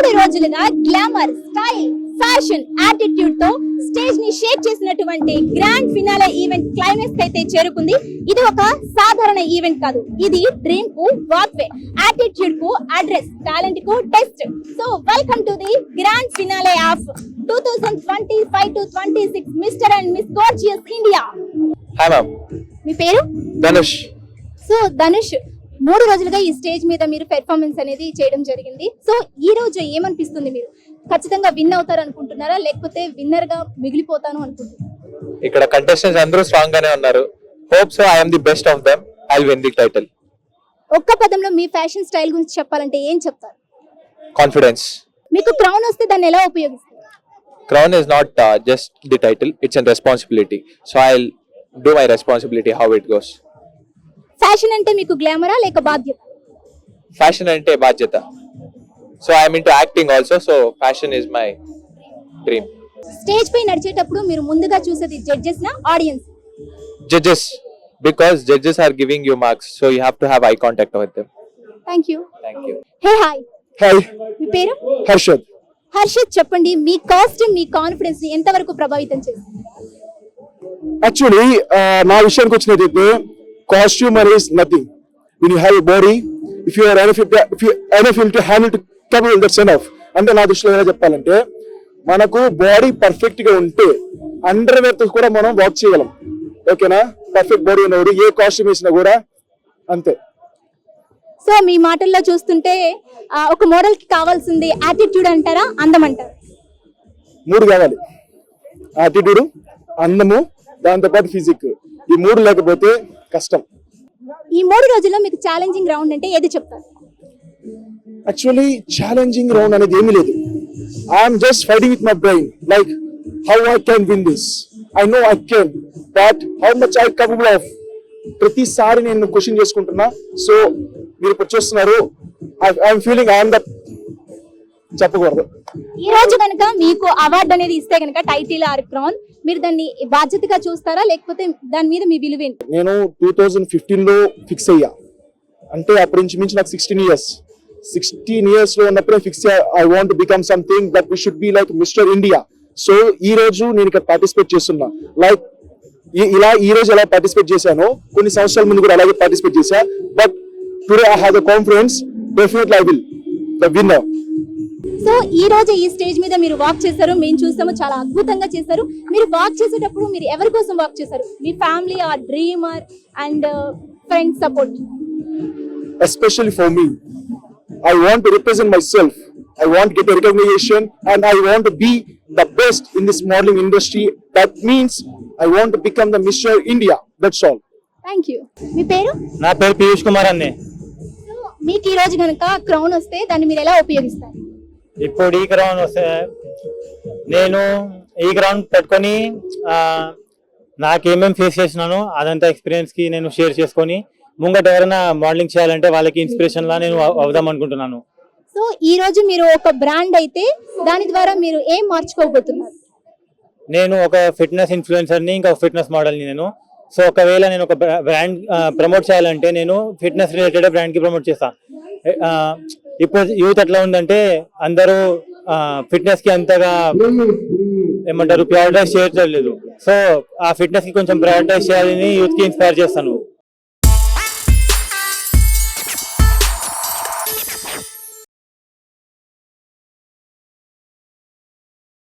3 రోజులుగా glamour, style, fashion, attitude తో stage ని షేక్ చేసినటువంటి గ్రాండ్ ఫినాలే ఈవెంట్ క్లైమాక్స్ అయితే చేరుకుంది. ఇది ఒక సాధారణ ఈవెంట్ కాదు, ఇది డ్రీమ్ కు వాక్వే, యాటిట్యూడ్ కు అడ్రస్, టాలెంట్ కు test. So welcome to the grand finale of 2025-26 mister and miss gorgeous India. Hi ma'am. మీ పేరు? ధనుష్. సో ధనుష్, 3 రోజులుగా ఈ స్టేజ్ మీద మీరు పెర్ఫార్మెన్స్ అనేది చేయడం జరిగింది. సో ఈ రోజు ఏమనిపిస్తుంది? మీరు ఖచ్చితంగా విన్ అవుతారు అనుకుంటున్నారా, లేకపోతే విన్నర్ గా మిగిలిపోతాను అనుకుంటున్నారా? ఇక్కడ కంటెస్టెంట్స్ అందరూ స్ట్రాంగ్ గానే ఉన్నారు. Hope so I am the best of them. I will win the title. ఒక్క పదంలో మీ ఫ్యాషన్ స్టైల్ గురించి చెప్పాలంటే ఏం చెప్తారు? కాన్ఫిడెన్స్. మీకు క్రౌన్ వస్తే దాన్ని ఎలా ఉపయోగిస్తారు? Crown is not just the title, it's a responsibility. So I'll do my responsibility how it goes. Fashion అంటే మీకు గ్లామరా లేక బాధ్యత? Fashion ante బాధ్యత. So I'm into acting also, so fashion is my dream. Stage పై నడిచేటప్పుడు మీరు ముందుగా చూసేది జడ్జెస్ నా audience? Judges, because judges are giving you marks, so you have to have eye contact with them. Thank you. Thank you. Hey hi. Hi, మీ పేరు? హర్షద్. హర్షద్, చెప్పండి మీ costume మీ confidence ని ఎంతవరకు ప్రభావితం చేస్తుంది? యాక్చువల్లీ నా విషయానికి వచ్చినట్టయితే costume is nothing. when you have a body, if you are enough to handle to capable, that's enough. అంటే నా దృష్టిలో ఎలా చెప్పాలంటే, మనకు బాడీ పర్ఫెక్ట్ గా ఉంటే అండర్వేర్ తో కూడా మనం వాక్ చేయగలం. ఓకేనా? పర్ఫెక్ట్ బాడీ ఉన్నవాడు ఏ కాస్ట్యూమ్ వేసినా కూడా అంతే. సో మీ మాటల్లో చూస్తుంటే ఒక మోడల్ కి కావాల్సింది యాటిట్యూడ్ అంటారా, అందం అంటారా? 3 కావాలి. యాటిట్యూడ్, అందము, దాంతోపాటు ఫిజిక్. ఈ 3 లేకపోతే కష్టం. ఈ 3 రోజుల్లో మీకు ఛాలెంజింగ్ రౌండ్ అంటే ఏది చెప్తారు? యాక్చువల్లీ ఛాలెంజింగ్ రౌండ్ అనేది ఏమీ లేదు. I'm just fighting with my brain, like how I can win this. I know I can, but how much I capable of. ప్రతిసారి నేను క్వశ్చన్ చేసుకుంటున్నా. సో మీరు ఇప్పుడు చూస్తున్నారు, ఐఎమ్ ఫీలింగ్ ఐఎమ్ ద, చెప్పకూడదు. ఈ రోజు కనుక మీకు అవార్డు అనేది ఇస్తే కనుక టైటిల్ ఆర్ క్రౌన్, మీరు దాన్ని బాధ్యతగా చూస్తారా, లేకపోతే దాని మీద మీ విలువ ఏంటి? నేను 2015 లో ఫిక్స్ అయ్యా. అంటే అప్పటి నుంచి మించి నాకు 16 ఇయర్స్ లో ఉన్నప్పుడే ఫిక్స్ అయ్యా. I want to become something that we should be like Mister India. So ఈ రోజు నేను ఇక్కడ పార్టిసిపేట్ చేస్తున్నా. లైక్ ఈ రోజు ఎలా పార్టిసిపేట్ చేశానో కొన్ని సంవత్సరాల ముందు కూడా అలాగే పార్టిసిపేట్ చేశా. But today I have the confidence, definitely I will the winner. So ఈ రోజు ఈ స్టేజ్ మీద మీరు వాక్ చేశారు, మేము చూసాము, చాలా అద్భుతంగా చేశారు. మీరు వాక్ చేసేటప్పుడు మీరు ఎవరి కోసం వాక్ చేశారు? మీ family or dreamer and friends support? Especially for me, I want to represent myself. I want to get a recognition and I want to be the best in this modeling industry. That means I want to become the Mr. India. That's all. Thank you. మీ పేరు? నా పేరు పీయూష్ కుమార్ అన్నే. So మీకు ఈ రోజు కనుక crown వస్తే దాన్ని మీరు ఎలా ఉపయోగిస్తారు? ఇప్పుడు ఈ క్రౌన్ వస్తే నేను ఈ క్రౌన్ పెట్టుకొని నాకేమేమి ఫేస్ చేసినాను అదంతా ఎక్స్పీరియన్స్ కి నేను షేర్ చేసుకొని ముంగట ఎవరైనా మోడలింగ్ చేయాలంటే వాళ్ళకి ఇన్స్పిరేషన్ లా నేను అవుదాం అనుకుంటున్నాను. సో ఈ రోజు మీరు ఒక బ్రాండ్ అయితే దాని ద్వారా మీరు ఏం మార్చుకోబోతున్నారు? నేను ఒక ఫిట్నెస్ ఇన్ఫ్లుయెన్సర్ని, ఇంకా ఫిట్నెస్ మోడల్ని నేను. సో ఒకవేళ నేను ఒక బ్రాండ్ ప్రమోట్ చేయాలంటే నేను ఫిట్నెస్ రిలేటెడ్ బ్రాండ్ కి ప్రమోట్ చేస్తాను. ఇప్పుడు యూత్ ఎట్లా ఉందంటే అందరూ ఫిట్నెస్ కి అంతగా ఏమంటారు ప్రయారిటైజ్ చేయట్లేదు. సో ఆ ఫిట్నెస్ కి కొంచెం ప్రయారిటైజ్ చేయాలని యూత్ కి ఇన్స్పైర్ చేస్తాను.